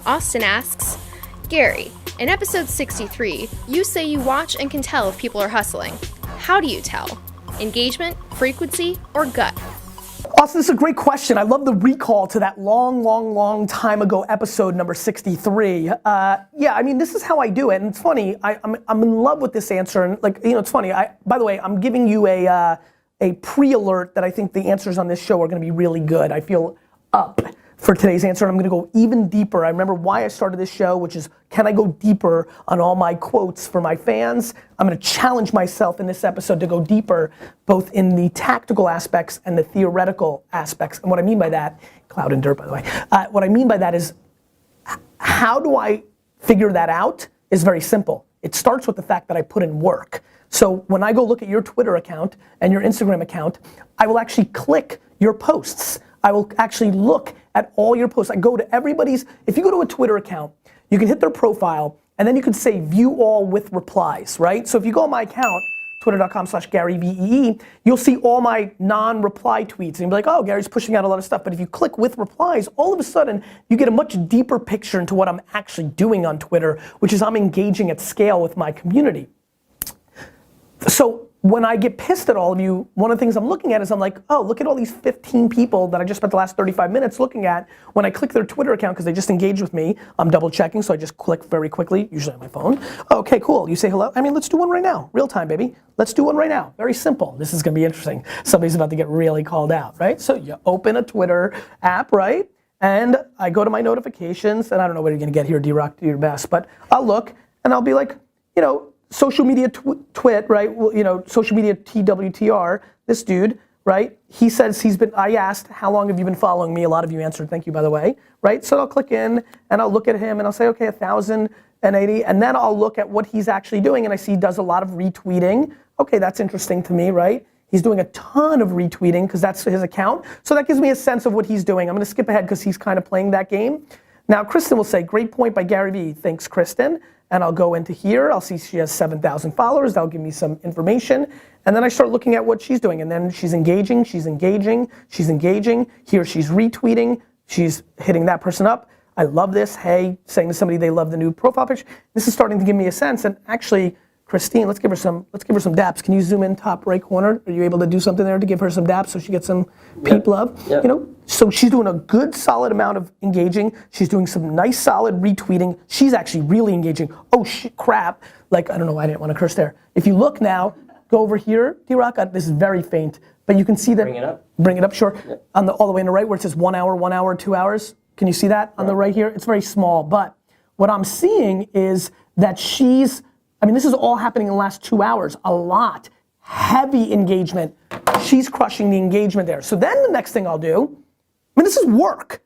Austin asks, Gary, in episode 63, you say you watch and can tell if people are hustling. How do you tell? Engagement, frequency, or gut? Austin, this is a great question. I love the recall to that long time ago episode number 63. Yeah, I mean, this is how I do it. And it's funny, I'm in love with this answer. And like, you know, it's funny. By the way, I'm giving you a pre-alert that I think the answers on this show are gonna be really good. I feel up for today's answer, and I'm gonna go even deeper. I remember why I started this show, which is, can I go deeper on all my quotes for my fans? I'm gonna challenge myself in this episode to go deeper, both in the tactical aspects and the theoretical aspects. And what I mean by that, cloud and dirt, by the way, what I mean by that is, how do I figure that out is very simple. It starts with the fact that I put in work. So when I go look at your Twitter account and your Instagram account, I will actually click your posts. I will actually look at all your posts. I go to everybody's, if you go to a Twitter account, you can hit their profile and then you can say view all with replies, right? So if you go on my account, twitter.com/GaryVee, you'll see all my non-reply tweets and you'll be like, oh, Gary's pushing out a lot of stuff. But if you click with replies, all of a sudden you get a much deeper picture into what I'm actually doing on Twitter, which is I'm engaging at scale with my community. So when I get pissed at all of you, one of the things I'm looking at is I'm like, oh, look at all these 15 people that I just spent the last 35 minutes looking at. When I click their Twitter account because they just engaged with me, I'm double checking, so I just click very quickly, usually on my phone. Okay, cool, you say hello? I mean, let's do one right now. Real time, baby. Let's do one right now. Very simple. This is gonna be interesting. Somebody's about to get really called out, right? So you open a Twitter app, right? And I go to my notifications, and I don't know what you're gonna get here, D-Rock, do your best, but I'll look and I'll be like, you know, social media twit, right? Well, you know, social media TWTR, this dude, right? He says I asked, how long have you been following me? A lot of you answered, thank you, by the way, right? So I'll click in and I'll look at him and I'll say, okay, 1,080, and then I'll look at what he's actually doing and I see he does a lot of retweeting. Okay, that's interesting to me, right? He's doing a ton of retweeting because that's his account. So that gives me a sense of what he's doing. I'm gonna skip ahead because he's kind of playing that game. Now, Kristen will say, great point by Garyvee. Thanks, Kristen. And I'll go into here, I'll see she has 7,000 followers, that'll give me some information, and then I start looking at what she's doing, and then she's engaging, here she's retweeting, she's hitting that person up. I love this, hey, saying to somebody they love the new profile picture. This is starting to give me a sense, and actually, Christine, let's give her some daps. Can you zoom in top right corner? Are you able to do something there to give her some daps so she gets some peep love? Yep. You know, so she's doing a good solid amount of engaging. She's doing some nice solid retweeting. She's actually really engaging. Oh shit, crap. Like, I don't know why I didn't want to curse there. If you look now, go over here, D-Rock, this is very faint, but you can see that. Bring it up. Bring it up, sure. Yep. All the way on the right where it says 1 hour, 2 hours. Can you see that on the right here? It's very small, but what I'm seeing is that this is all happening in the last 2 hours, a lot, heavy engagement. She's crushing the engagement there. So then the next thing I'll do, this is work.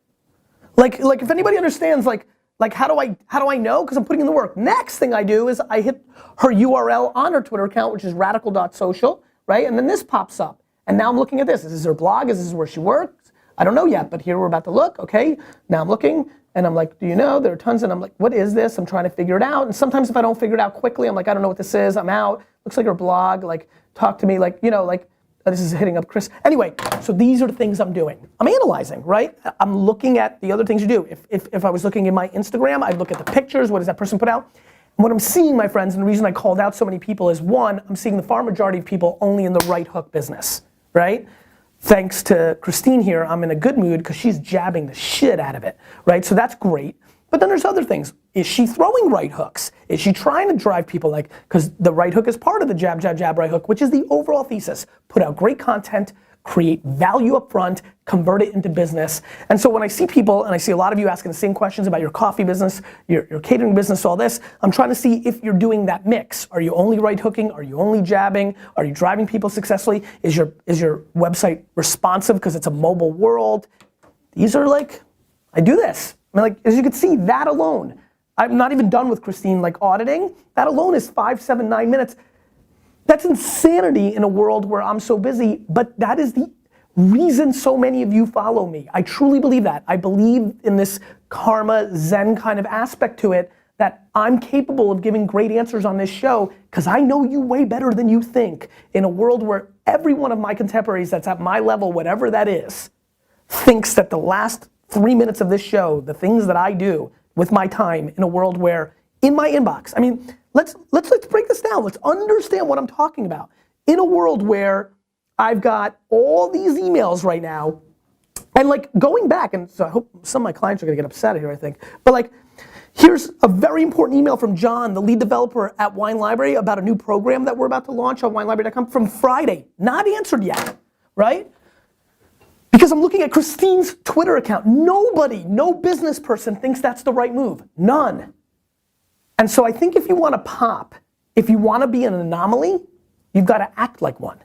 Like if anybody understands, like how do I know? Because I'm putting in the work. Next thing I do is I hit her URL on her Twitter account, which is radical.social, right? And then this pops up. And now I'm looking at this. Is this her blog? Is this where she works? I don't know yet, but here we're about to look, okay? Now I'm looking. And I'm like, do you know? There are tons, and I'm like, what is this? I'm trying to figure it out. And sometimes if I don't figure it out quickly, I'm like, I don't know what this is, I'm out. Looks like her blog, like, talk to me, like, you know, like, this is hitting up Chris. Anyway, so these are the things I'm doing. I'm analyzing, right? I'm looking at the other things you do. If I was looking in my Instagram, I'd look at the pictures, what does that person put out? And what I'm seeing, my friends, and the reason I called out so many people is one, I'm seeing the far majority of people only in the right hook business, right? Thanks to Christine here, I'm in a good mood because she's jabbing the shit out of it, right? So that's great. But then there's other things. Is she throwing right hooks? Is she trying to drive people because the right hook is part of the jab, jab, jab, right hook, which is the overall thesis. Put out great content, create value up front, convert it into business. And so when I see people, and I see a lot of you asking the same questions about your coffee business, your catering business, all this, I'm trying to see if you're doing that mix. Are you only right hooking? Are you only jabbing? Are you driving people successfully? Is your website responsive because it's a mobile world? These are I do this. As you can see, that alone, I'm not even done with Christine auditing. That alone is 5, 7, 9 minutes. That's insanity in a world where I'm so busy, but that is the reason so many of you follow me. I truly believe that. I believe in this karma Zen kind of aspect to it, that I'm capable of giving great answers on this show because I know you way better than you think. In a world where every one of my contemporaries that's at my level, whatever that is, thinks that the last 3 minutes of this show, the things that I do, with my time in a world where in my inbox, I mean, let's break this down. Let's understand what I'm talking about. In a world where I've got all these emails right now, and like going back, and so I hope some of my clients are gonna get upset here, I think, but like, here's a very important email from John, the lead developer at Wine Library, about a new program that we're about to launch on winelibrary.com from Friday. Not answered yet, right? Because I'm looking at Christine's Twitter account. Nobody, no business person thinks that's the right move. None. And so I think if you want to pop, if you want to be an anomaly, you've got to act like one.